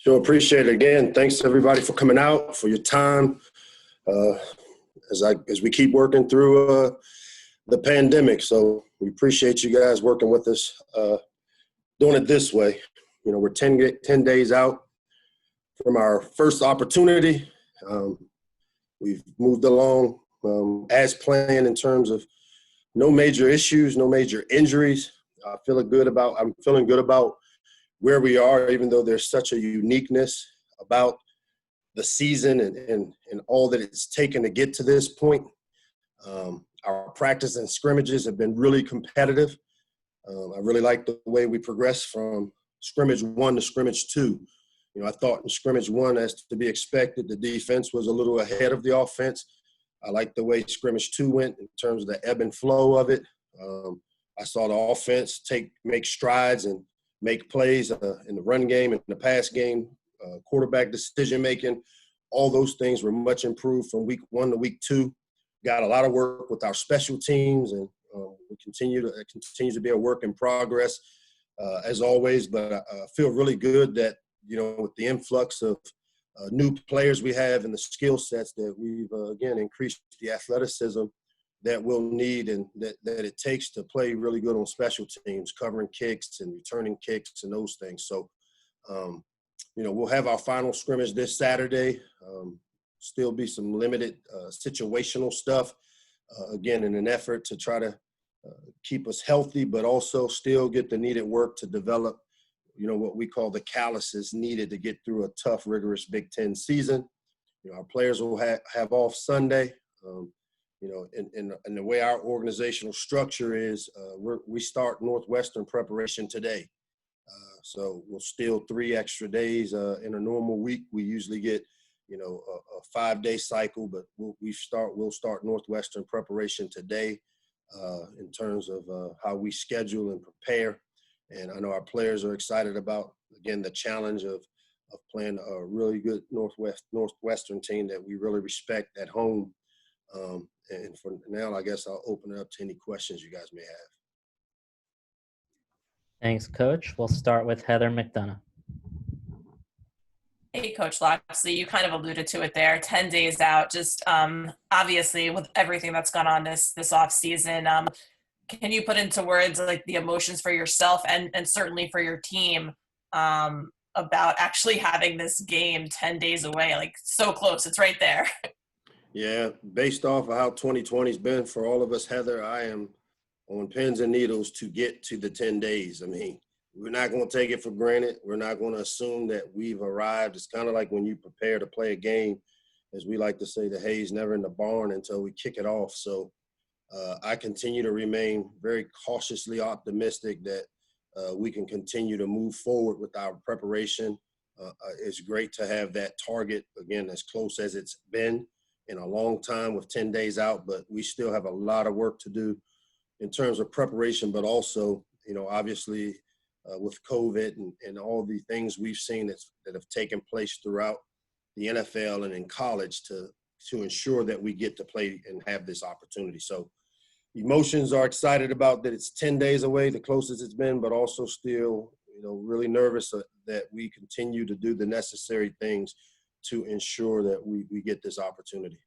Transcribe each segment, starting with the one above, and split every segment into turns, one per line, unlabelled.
Sure, appreciate it again. Thanks everybody for coming out, for your time. Uh, as we keep working through the pandemic, so we appreciate you guys working with us, doing it this way. You know, we're 10 days out from our first opportunity. We've moved along as planned in terms of no major issues, no major injuries. I'm feeling good about where we are, even though there's such a uniqueness about the season and all that it's taken to get to this point. Our practice and scrimmages have been really competitive. I really like the way we progressed from scrimmage 1 to scrimmage 2. You know, I thought in scrimmage 1, as to be expected, the defense was a little ahead of the offense. I like the way scrimmage 2 went in terms of the ebb and flow of it. I saw the offense make strides and make plays in the run game and the pass game, quarterback decision-making. All those things were much improved from week 1 to week 2. Got a lot of work with our special teams, and it continues to be a work in progress as always. But I feel really good that, you know, with the influx of new players we have and the skill sets that we've, again, increased the athleticism that we'll need and that it takes to play really good on special teams, covering kicks and returning kicks and those things. So, you know, we'll have our final scrimmage this Saturday. Still be some limited situational stuff, again, in an effort to try to keep us healthy, but also still get the needed work to develop, you know, what we call the calluses needed to get through a tough, rigorous Big Ten season. You know, our players will have off Sunday. You know, and the way our organizational structure is, we start Northwestern preparation today. So we'll steal 3 extra days in a normal week. We usually get, you know, a 5-day cycle, but we'll start Northwestern preparation today in terms of how we schedule and prepare. And I know our players are excited about, again, the challenge of playing a really good Northwestern team that we really respect at home. And for now, I guess I'll open it up to any questions you guys may have.
Thanks, Coach. We'll start with Heather McDonough.
Hey, Coach Locksley, you kind of alluded to it there, 10 days out, just obviously with everything that's gone on this off season. Can you put into words like the emotions for yourself and certainly for your team about actually having this game 10 days away, like so close, it's right there?
Yeah, based off of how 2020's been for all of us, Heather, I am on pins and needles to get to the 10 days. I mean, we're not going to take it for granted. We're not going to assume that we've arrived. It's kind of like when you prepare to play a game, as we like to say, the hay's never in the barn until we kick it off. So I continue to remain very cautiously optimistic that we can continue to move forward with our preparation. It's great to have that target, again, as close as it's been in a long time with 10 days out, but we still have a lot of work to do in terms of preparation, but also, you know, obviously with COVID and all the things we've seen that have taken place throughout the NFL and in college to ensure that we get to play and have this opportunity. So emotions are excited about that it's 10 days away, the closest it's been, but also still, you know, really nervous that we continue to do the necessary things to ensure that we get this opportunity.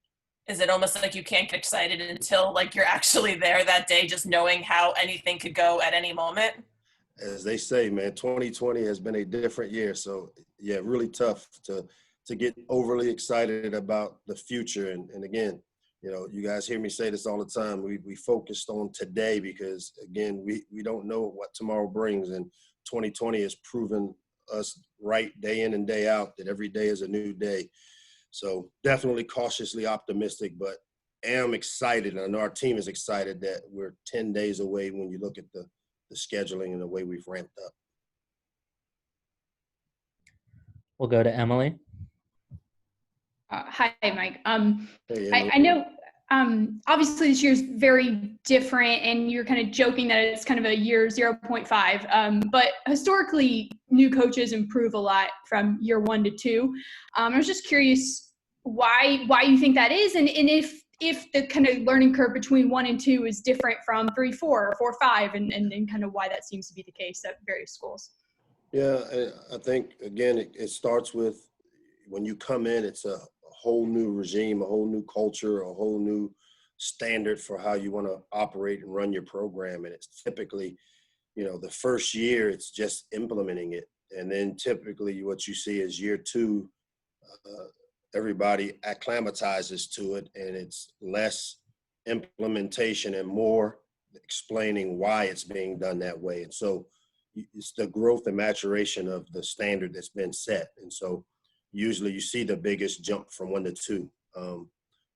Is it almost like you can't get excited until like you're actually there that day, just knowing how anything could go at any moment?
As they say, man, 2020 has been a different year. So yeah, really tough to get overly excited about the future. And again, you know, you guys hear me say this all the time. We focused on today because again, we don't know what tomorrow brings. And 2020 has proven us right day in and day out that every day is a new day. So definitely cautiously optimistic, but am excited. And I know our team is excited that we're 10 days away when you look at the scheduling and the way we've ramped up.
We'll go to Emily.
Hi, Mike.
Hey, Emily.
I know obviously this year's very different and you're kind of joking that it's kind of a year 0.5, but historically new coaches improve a lot from year 1 to 2. I was just curious why you think that is, and if the kind of learning curve between 1 and 2 is different from 3, 4, or 4, 5, and kind of why that seems to be the case at various schools.
Yeah, I think, again, it starts with when you come in, it's a whole new regime, a whole new culture, a whole new standard for how you want to operate and run your program. And it's typically, the first year, it's just implementing it. And then typically what you see is year two, uh, everybody acclimatizes to it, and it's less implementation and more explaining why it's being done that way. And so it's the growth and maturation of the standard that's been set. And so usually you see the biggest jump from 1 to 2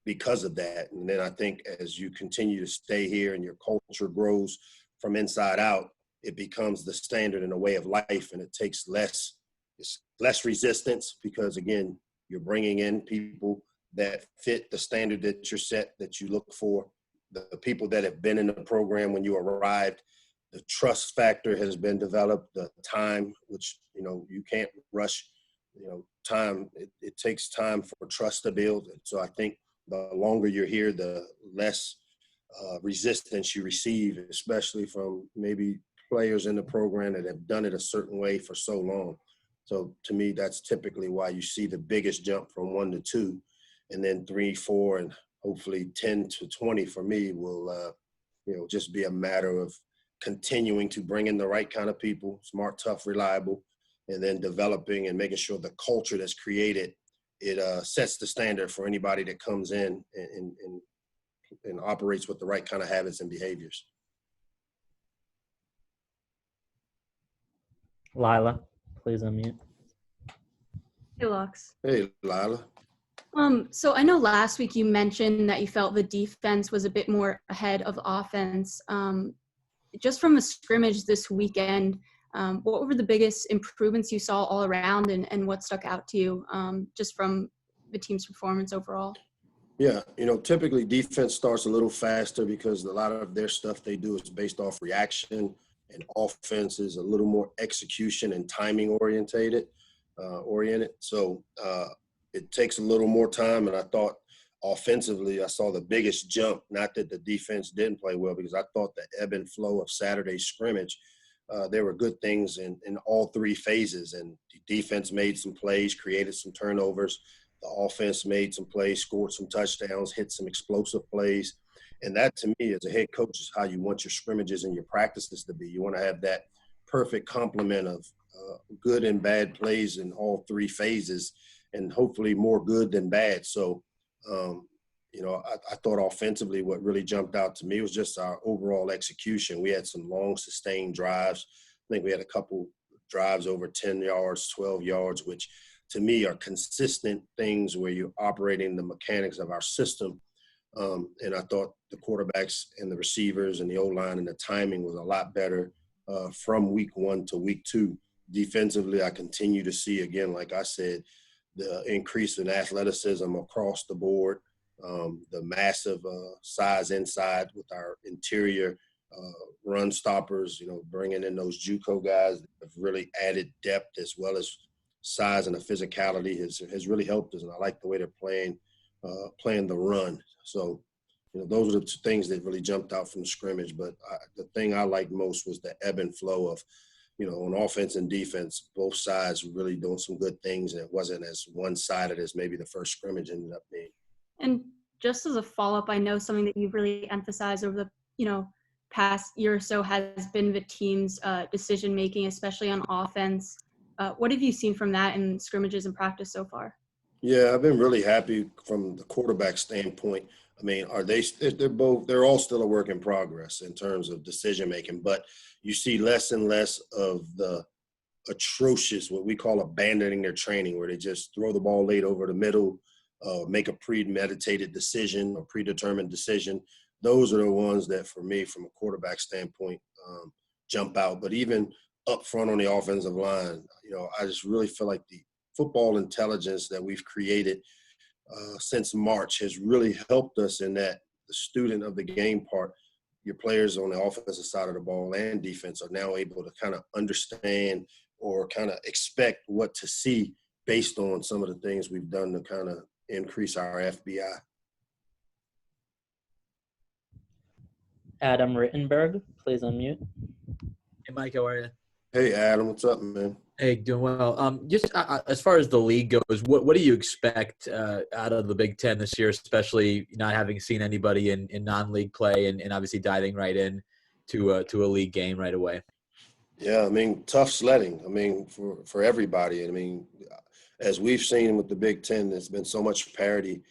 because of that. And then I think as you continue to stay here and your culture grows from inside out, it becomes the standard and a way of life, and it takes it's less resistance because, again, you're bringing in people that fit the standard that you're set, that you look for, the people that have been in the program when you arrived. The trust factor has been developed, the time, which, you can't rush, time. It takes time for trust to build. And so I think the longer you're here, the less resistance you receive, especially from maybe players in the program that have done it a certain way for so long. So to me, that's typically why you see the biggest jump from 1 to 2, and then 3, 4, and hopefully 10 to 20 for me will, just be a matter of continuing to bring in the right kind of people, smart, tough, reliable, and then developing and making sure the culture that's created, it sets the standard for anybody that comes in and operates with the right kind of habits and behaviors.
Lila, please unmute.
Hey, Lux.
Hey, Lila.
So I know last week you mentioned that you felt the defense was a bit more ahead of offense. Just from the scrimmage this weekend, what were the biggest improvements you saw all around, and what stuck out to you just from the team's performance overall?
Yeah, typically defense starts a little faster because a lot of their stuff they do is based off reaction, and offense is a little more execution and timing oriented. So it takes a little more time, and I thought offensively I saw the biggest jump. Not that the defense didn't play well, because I thought the ebb and flow of Saturday's scrimmage, there were good things in all three phases, and the defense made some plays, created some turnovers. The offense made some plays, scored some touchdowns, hit some explosive plays. And that, to me, as a head coach, is how you want your scrimmages and your practices to be. You want to have that perfect complement of good and bad plays in all three phases, and hopefully more good than bad. So, I thought offensively what really jumped out to me was just our overall execution. We had some long, sustained drives. I think we had a couple drives over 10 yards, 12 yards, which to me are consistent things where you're operating the mechanics of our system. And I thought the quarterbacks and the receivers and the O-line and the timing was a lot better from week 1 to week 2. Defensively, I continue to see, again, like I said, the increase in athleticism across the board, the massive size inside with our interior run stoppers, bringing in those JUCO guys that have really added depth as well as size, and the physicality has really helped us. And I like the way they're playing the run. So, those are the two things that really jumped out from the scrimmage. But the thing I liked most was the ebb and flow of, on offense and defense, both sides really doing some good things, and it wasn't as one-sided as maybe the first scrimmage ended up being.
And just as a follow-up, I know something that you've really emphasized over the past year or so has been the team's decision-making, especially on offense. What have you seen from that in scrimmages and practice so far?
Yeah, I've been really happy from the quarterback standpoint. I mean, they're all still a work in progress in terms of decision making, but you see less and less of the atrocious, what we call abandoning their training, where they just throw the ball late over the middle, make a premeditated decision or predetermined decision. Those are the ones that, for me, from a quarterback standpoint, jump out. But even up front on the offensive line, I just really feel like the football intelligence that we've created since March has really helped us in that the student of the game part, your players on the offensive side of the ball and defense are now able to kind of understand or kind of expect what to see based on some of the things we've done to kind of increase our FBI.
Adam Rittenberg, please unmute.
Hey, Mike, how are you?
Hey, Adam, what's up, man?
Hey, doing well. Just as far as the league goes, what do you expect out of the Big Ten this year, especially not having seen anybody in non-league play and obviously diving right in to a league game right away?
Yeah, I mean, tough sledding. I mean, for everybody. I mean, as we've seen with the Big Ten, there's been so much parity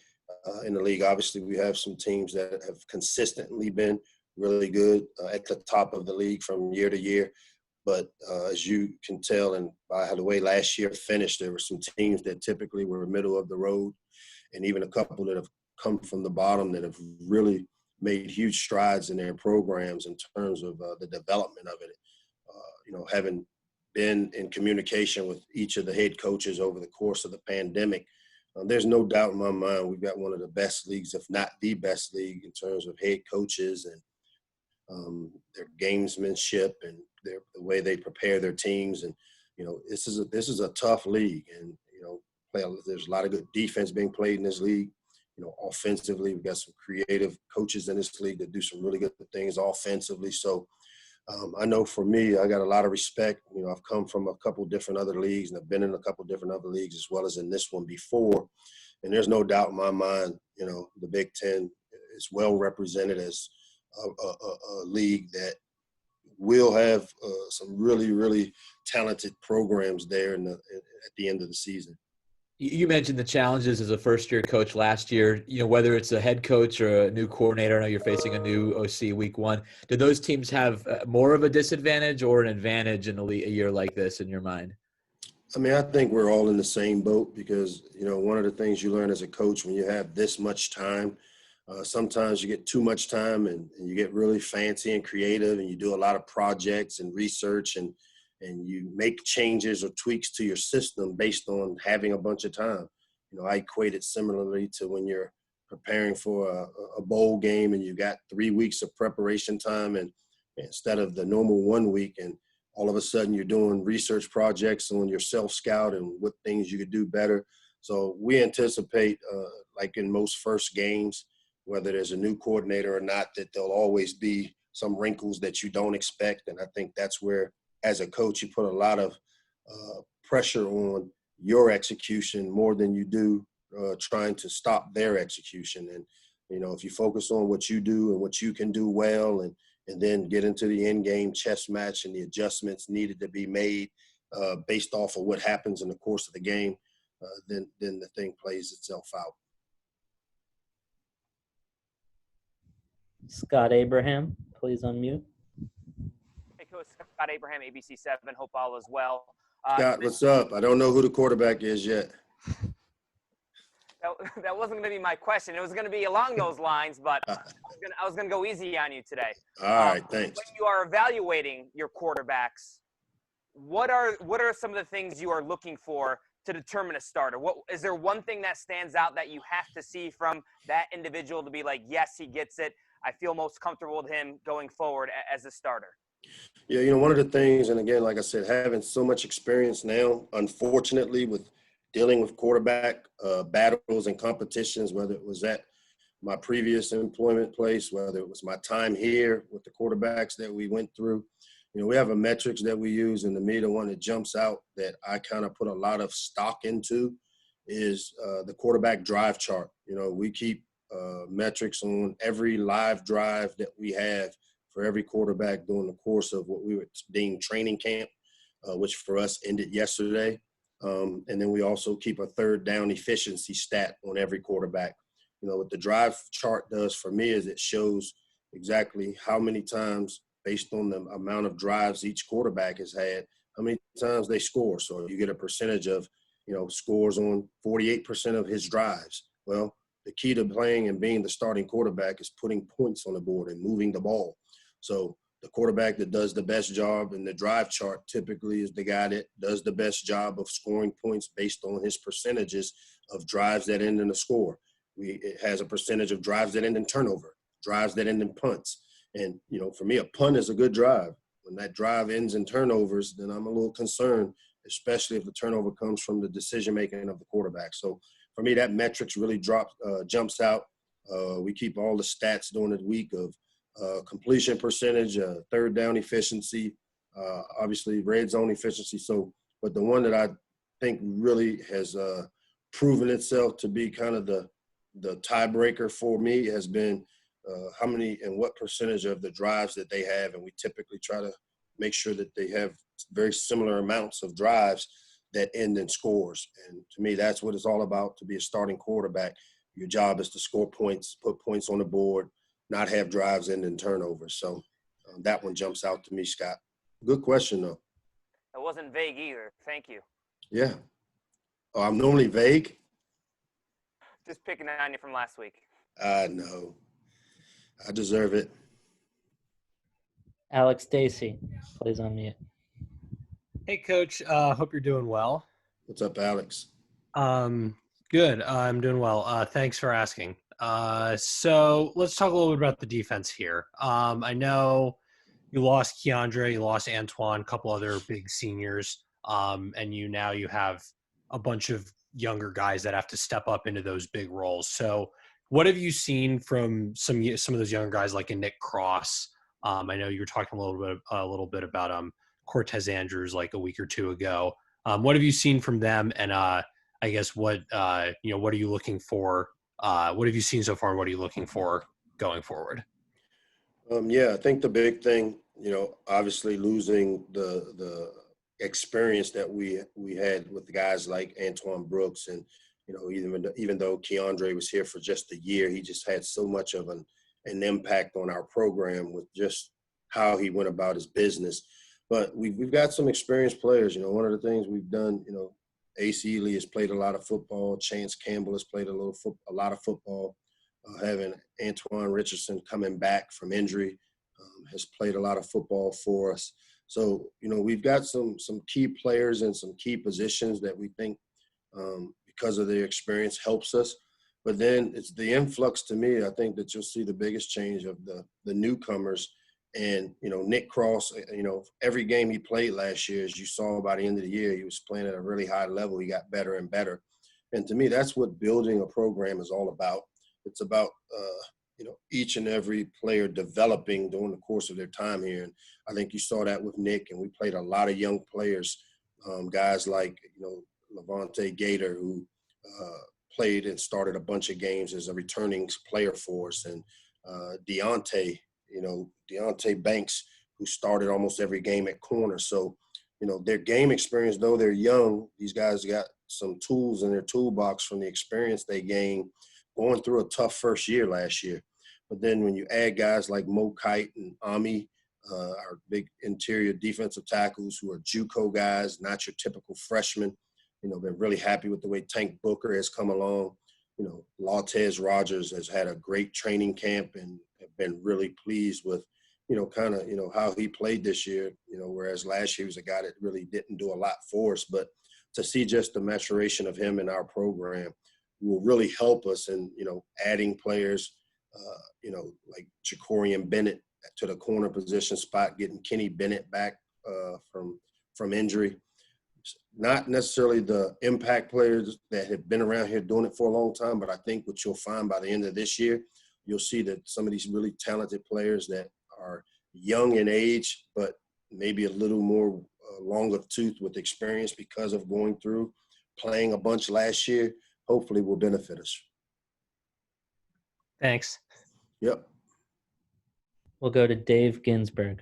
in the league. Obviously, we have some teams that have consistently been really good at the top of the league from year to year. But as you can tell, and by the way last year finished, there were some teams that typically were middle of the road, and even a couple that have come from the bottom that have really made huge strides in their programs in terms of the development of it. Having been in communication with each of the head coaches over the course of the pandemic, there's no doubt in my mind we've got one of the best leagues, if not the best league, in terms of head coaches and their gamesmanship and the way they prepare their teams. And this is a tough league, and there's a lot of good defense being played in this league. Offensively, we've got some creative coaches in this league that do some really good things offensively. So I know for me, I got a lot of respect. I've come from a couple different other leagues, and I've been in a couple different other leagues as well as in this one before. And there's no doubt in my mind, the Big Ten is well represented as a league that will have some really, really talented programs there at the end of the season.
You mentioned the challenges as a first-year coach last year, whether it's a head coach or a new coordinator. I know you're facing a new OC week one. Do those teams have more of a disadvantage or an advantage in a year like this in your mind?
I mean, I think we're all in the same boat because, one of the things you learn as a coach when you have this much time, sometimes you get too much time and you get really fancy and creative and you do a lot of projects and research and you make changes or tweaks to your system based on having a bunch of time. I equate it similarly to when you're preparing for a bowl game and you got 3 weeks of preparation time and instead of the normal 1 week, and all of a sudden you're doing research projects on your self-scout and what things you could do better. So we anticipate, like in most first games, whether there's a new coordinator or not, that there'll always be some wrinkles that you don't expect. And I think that's where, as a coach, you put a lot of pressure on your execution more than you do trying to stop their execution. And, if you focus on what you do and what you can do well and then get into the end game chess match and the adjustments needed to be made based off of what happens in the course of the game, then the thing plays itself out.
Scott Abraham, please unmute.
Hey, Coach Scott Abraham, ABC7, hope all is well.
Scott, what's up? I don't know who the quarterback is yet.
That wasn't going to be my question. It was going to be along those lines, but I was going to go easy on you today.
All right, thanks.
When you are evaluating your quarterbacks, what are some of the things you are looking for to determine a starter? Is there one thing that stands out that you have to see from that individual to be like, yes, he gets it, I feel most comfortable with him going forward as a starter?
Yeah, one of the things, and again, like I said, having so much experience now, unfortunately, with dealing with quarterback battles and competitions, whether it was at my previous employment place, whether it was my time here with the quarterbacks that we went through, we have a metrics that we use, and to me, the one that jumps out that I kind of put a lot of stock into is the quarterback drive chart. We keep metrics on every live drive that we have for every quarterback during the course of what we would deem training camp, which for us ended yesterday. And then we also keep a third down efficiency stat on every quarterback. What the drive chart does for me is it shows exactly how many times, based on the amount of drives each quarterback has had, how many times they score. So you get a percentage of, scores on 48% of his drives. Well, the key to playing and being the starting quarterback is putting points on the board and moving the ball. So the quarterback that does the best job in the drive chart typically is the guy that does the best job of scoring points based on his percentages of drives that end in a score. It has a percentage of drives that end in turnover, drives that end in punts. And, for me, a punt is a good drive. When that drive ends in turnovers, then I'm a little concerned, especially if the turnover comes from the decision-making of the quarterback. So for me, that metrics really jumps out. We keep all the stats during the week of completion percentage, third down efficiency, obviously red zone efficiency. So but the one that I think really has proven itself to be kind of the tiebreaker for me has been how many and what percentage of the drives that they have. And we typically try to make sure that they have very similar amounts of drives that end in scores. And to me, that's what it's all about. To be a starting quarterback, your job is to score points, put points on the board, not have drives end in turnovers. So that one jumps out to me, Scott. Good question, though.
It wasn't vague either. Thank you.
Yeah. Oh, I'm normally vague?
Just picking on you from last week.
No. I deserve it.
Alex Dacey, please unmute.
Hey, Coach. Hope you're doing well.
What's up, Alex?
Good. I'm doing well. Thanks for asking. So let's talk a little bit about the defense here. I know you lost Keandre, you lost Antoine, a couple other big seniors, and you have a bunch of younger guys that have to step up into those big roles. So what have you seen from some of those younger guys like a Nick Cross? I know you were talking a little bit about Cortez Andrews like a week or two ago. What have you seen from them? And I guess what are you looking for? What have you seen so far? And what are you looking for going forward?
I think the big thing, obviously losing the experience that we had with the guys like Antoine Brooks, and even though Keandre was here for just a year, he just had so much of an impact on our program with just how he went about his business. But we've got some experienced players. One of the things we've done, Ace Ely has played a lot of football. Chance Campbell has played a lot of football. Having Antoine Richardson coming back from injury has played a lot of football for us. So, we've got some key players in some key positions that we think because of their experience helps us. But then it's the influx to me. I think that you'll see the biggest change of the newcomers. And, Nick Cross, every game he played last year, as you saw by the end of the year, he was playing at a really high level. He got better and better. And to me, that's what building a program is all about. It's about, each and every player developing during the course of their time here. And I think you saw that with Nick, and we played a lot of young players, guys like, Levante Gator, who played and started a bunch of games as a returning player for us, and Deontay Banks, who started almost every game at corner. So, their game experience, though they're young, these guys got some tools in their toolbox from the experience they gained going through a tough first year last year. But then when you add guys like Mo Kite and Ami, our big interior defensive tackles who are JUCO guys, not your typical freshmen, been really happy with the way Tank Booker has come along. Lautez Rogers has had a great training camp and have been really pleased with, how he played this year, whereas last year he was a guy that really didn't do a lot for us. But to see just the maturation of him in our program will really help us in, adding players, like Jacorian Bennett to the corner position spot, getting Kenny Bennett back from injury. Not necessarily the impact players that have been around here doing it for a long time, but I think what you'll find by the end of this year, you'll see that some of these really talented players that are young in age, but maybe a little more longer tooth with experience because of going through playing a bunch last year, hopefully will benefit us.
Thanks.
Yep.
We'll go to Dave Ginsburg.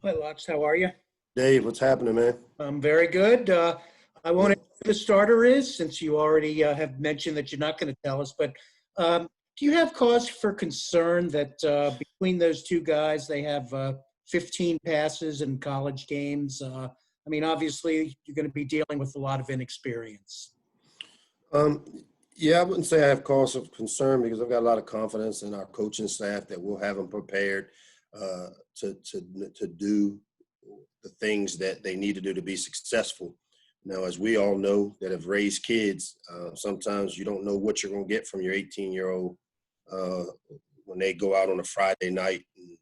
Hi, Lox. How are you?
Dave, what's happening, man?
I'm very good. I won't ask who the starter is, since you already have mentioned that you're not going to tell us. But do you have cause for concern that between those two guys, they have 15 passes in college games? Obviously, you're going to be dealing with a lot of inexperience.
Yeah, I wouldn't say I have cause of concern because I've got a lot of confidence in our coaching staff that we'll have them prepared to do the things that they need to do to be successful. Now, as we all know that have raised kids, sometimes you don't know what you're going to get from your 18-year-old when they go out on a Friday night and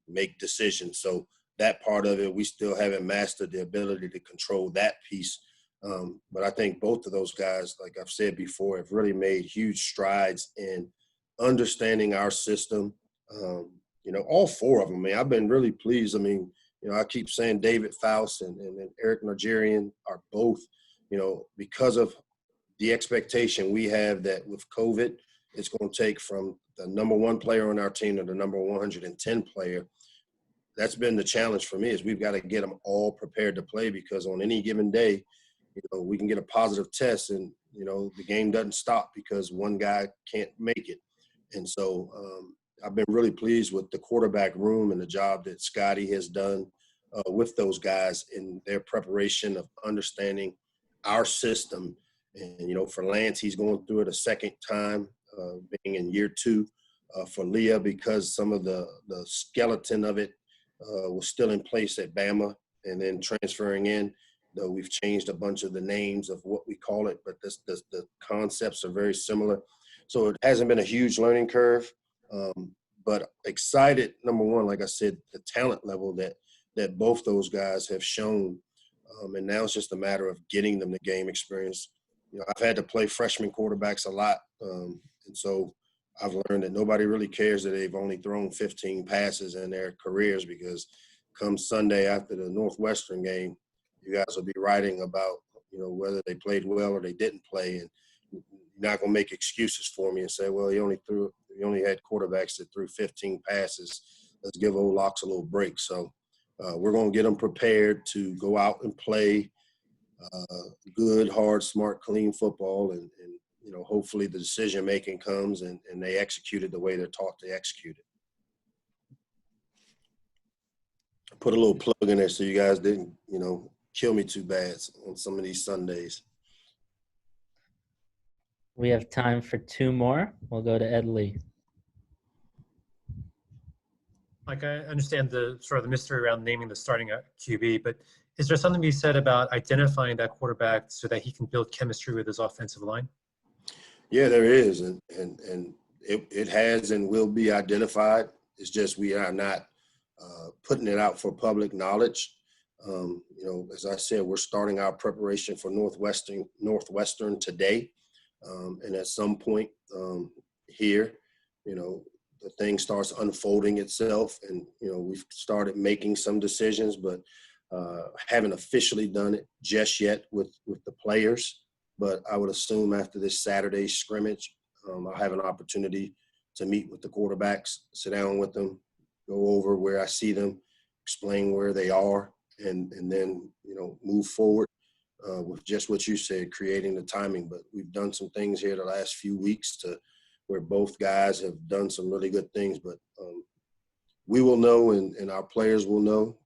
make decisions. So that part of it, we still haven't mastered the ability to control that piece. But I think both of those guys, like I've said before, have really made huge strides in understanding our system. All four of them. I've been really pleased. I keep saying David Faust and Eric Nigerian are both, because of the expectation we have that with COVID, it's going to take from the number one player on our team to the number 110 player. That's been the challenge for me, is we've got to get them all prepared to play, because on any given day, we can get a positive test and, the game doesn't stop because one guy can't make it. And so I've been really pleased with the quarterback room and the job that Scotty has done with those guys in their preparation of understanding our system. And, for Lance, he's going through it a second time, being in year 2. For Leah, because some of the skeleton of it was still in place at Bama, and then transferring in, though we've changed a bunch of the names of what we call it, but the concepts are very similar. So it hasn't been a huge learning curve, but excited, number one, like I said, the talent level that both those guys have shown. And now it's just a matter of getting them the game experience. I've had to play freshman quarterbacks a lot. And so I've learned that nobody really cares that they've only thrown 15 passes in their careers, because come Sunday after the Northwestern game, you guys will be writing about, whether they played well or they didn't play. And you're not going to make excuses for me and say, well, he only had quarterbacks that threw 15 passes. Let's give old Locks a little break. So we're going to get them prepared to go out and play good, hard, smart, clean football. And hopefully the decision-making comes and they execute it the way they're taught to execute it. Put a little plug in there so you guys didn't, kill me too bad on some of these Sundays.
We have time for 2 more. We'll go to Ed Lee.
Like, I understand the sort of the mystery around naming the starting QB, but is there something to be said about identifying that quarterback so that he can build chemistry with his offensive line?
Yeah, there is, and it has and will be identified. It's just we are not putting it out for public knowledge. As I said, we're starting our preparation for Northwestern today, and at some point here, the thing starts unfolding itself, and we've started making some decisions, but haven't officially done it just yet with the players. But I would assume after this Saturday's scrimmage, I'll have an opportunity to meet with the quarterbacks, sit down with them, go over where I see them, explain where they are, and then, move forward with just what you said, creating the timing. But we've done some things here the last few weeks to where both guys have done some really good things. But we will know, and our players will know,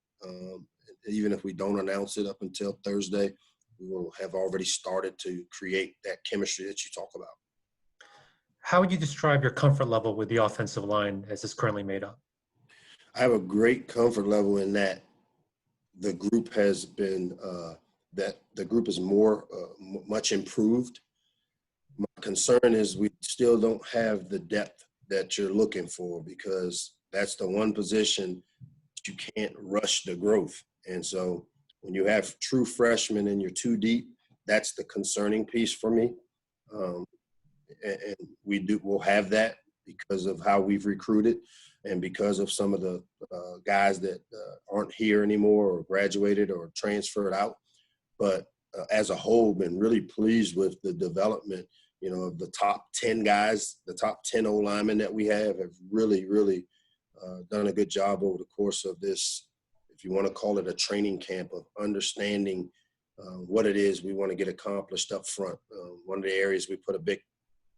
even if we don't announce it up until Thursday. We will have already started to create that chemistry that you talk about.
How would you describe your comfort level with the offensive line as it's currently made up?
I have a great comfort level in that the group has been much improved. My concern is we still don't have the depth that you're looking for, because that's the one position that you can't rush the growth. And so when you have true freshmen and you're too deep, that's the concerning piece for me. And we'll have that because of how we've recruited and because of some of the guys that aren't here anymore or graduated or transferred out. But as a whole, been really pleased with the development, of the top 10 guys, the top 10 O-linemen that we have really, really done a good job over the course of this, if you want to call it a training camp, of understanding what it is we want to get accomplished up front. One of the areas we put a big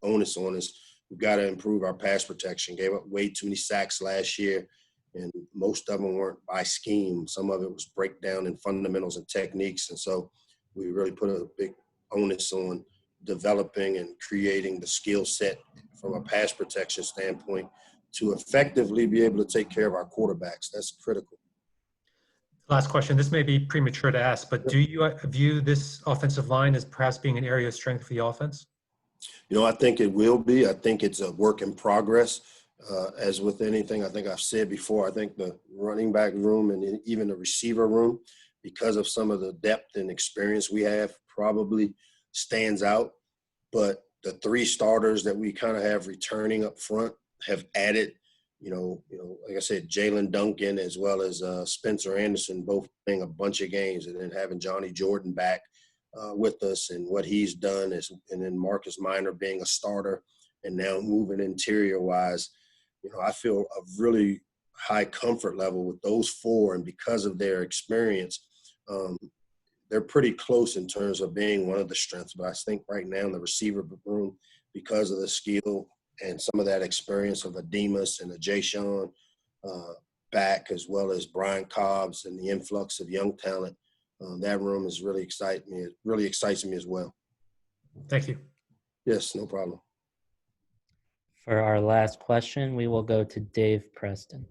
onus on is we've got to improve our pass protection. Gave up way too many sacks last year, and most of them weren't by scheme. Some of it was breakdown in fundamentals and techniques. And so we really put a big onus on developing and creating the skill set from a pass protection standpoint to effectively be able to take care of our quarterbacks. That's critical.
Last question. This may be premature to ask, but do you view this offensive line as perhaps being an area of strength for the offense?
I think it will be. I think it's a work in progress. As with anything, I think I've said before, I think the running back room and even the receiver room, because of some of the depth and experience we have, probably stands out. But the 3 starters that we kind of have returning up front have added like I said, Jalen Duncan as well as Spencer Anderson both playing a bunch of games, and then having Johnny Jordan back with us and what he's done and then Marcus Minor being a starter and now moving interior wise, I feel a really high comfort level with those four. And because of their experience, they're pretty close in terms of being one of the strengths. But I think right now in the receiver room, because of the skill and some of that experience of a Demas and a Jay Sean back, as well as Brian Cobbs and the influx of young talent, that room is really excites me. It really excites me as well.
Thank you.
Yes, no problem.
For our last question, we will go to Dave Preston.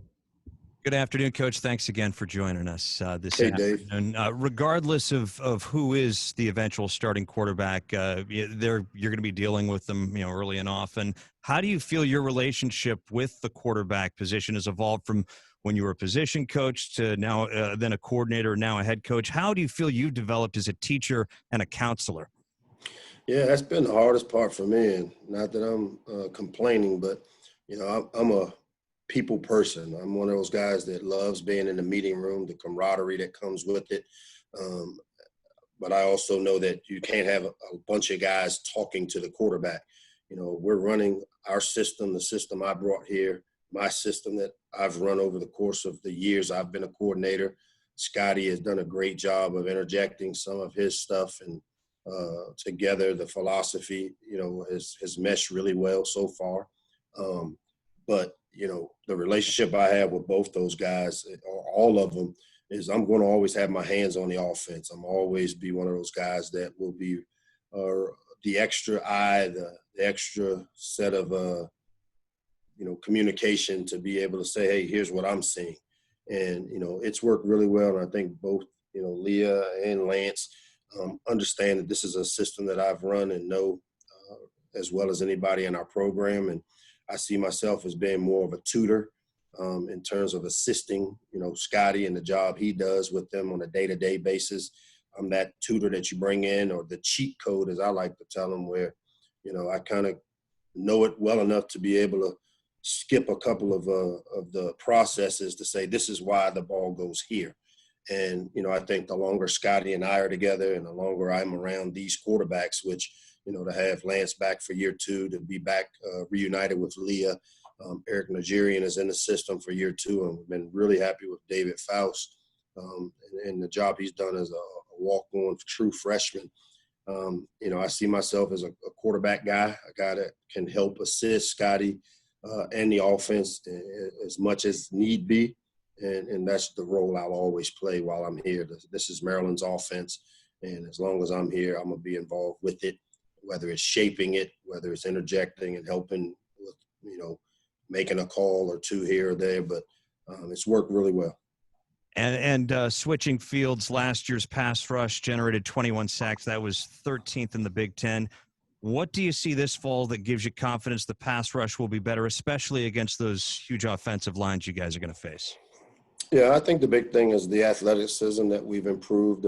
Good afternoon, Coach. Thanks again for joining us this
Hey, Dave.
afternoon. Regardless of who is the eventual starting quarterback, you're going to be dealing with them, early and often. How do you feel your relationship with the quarterback position has evolved from when you were a position coach to now, then a coordinator, now a head coach? How do you feel you've developed as a teacher and a counselor?
Yeah, that's been the hardest part for me. And not that I'm complaining, but, I'm a people person. I'm one of those guys that loves being in the meeting room, the camaraderie that comes with it. But I also know that you can't have a bunch of guys talking to the quarterback. We're running our system, the system I brought here, my system that I've run over the course of the years I've been a coordinator. Scotty has done a great job of interjecting some of his stuff, and together the philosophy, has meshed really well so far. But the relationship I have with both those guys, or all of them, is I'm going to always have my hands on the offense. I'm always be one of those guys that will be the extra eye, the extra set of communication to be able to say, hey, here's what I'm seeing. And it's worked really well. And I think both Leah and Lance understand that this is a system that I've run and know as well as anybody in our program. And I see myself as being more of a tutor in terms of assisting, Scotty and the job he does with them on a day-to-day basis. I'm that tutor that you bring in, or the cheat code, as I like to tell them, where, I kind of know it well enough to be able to skip a couple of the processes to say, this is why the ball goes here. And, I think the longer Scotty and I are together and the longer I'm around these quarterbacks, which, to have Lance back for year 2, to be back reunited with Leah. Eric Nigerian is in the system for year 2, and we've been really happy with David Faust and the job he's done as a walk-on true freshman. I see myself as a quarterback guy, a guy that can help assist Scotty and the offense as much as need be. And that's the role I'll always play while I'm here. This is Maryland's offense, and as long as I'm here, I'm going to be involved with it, whether it's shaping it, whether it's interjecting and helping with, making a call or two here or there. But it's worked really well.
And switching fields, last year's pass rush generated 21 sacks. That was 13th in the Big Ten. What do you see this fall that gives you confidence the pass rush will be better, especially against those huge offensive lines you guys are going to face?
Yeah, I think the big thing is the athleticism that we've improved.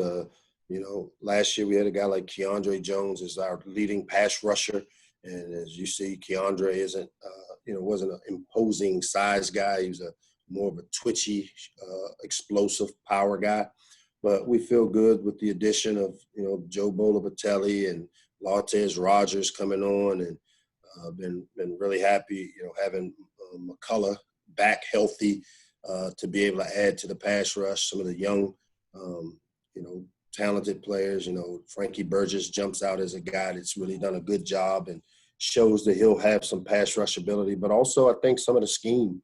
Last year we had a guy like Keandre Jones as our leading pass rusher. And as you see, Keandre wasn't an imposing size guy. He was more of a twitchy, explosive power guy. But we feel good with the addition of, Joe Bolabatelli and Lautez Rogers coming on, and been really happy, having McCullough back healthy to be able to add to the pass rush. Some of the young, talented players, Frankie Burgess jumps out as a guy that's really done a good job and shows that he'll have some pass rush ability. But also I think some of the scheme,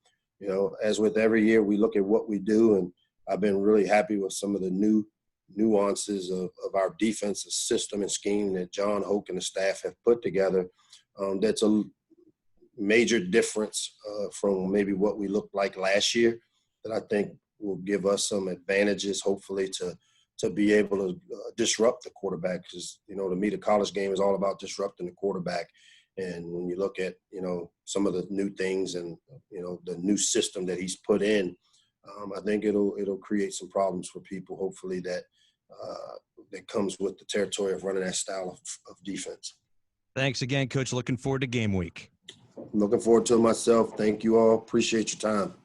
as with every year we look at what we do, and I've been really happy with some of the new nuances of our defensive system and scheme that John Hoke and the staff have put together. That's a major difference from maybe what we looked like last year, that I think will give us some advantages, hopefully, to be able to disrupt the quarterback. Because, to me, the college game is all about disrupting the quarterback. And when you look at, some of the new things and, the new system that he's put in, I think it'll create some problems for people, hopefully, that comes with the territory of running that style of defense.
Thanks again, Coach. Looking forward to game week.
I'm looking forward to it myself. Thank you all. Appreciate your time.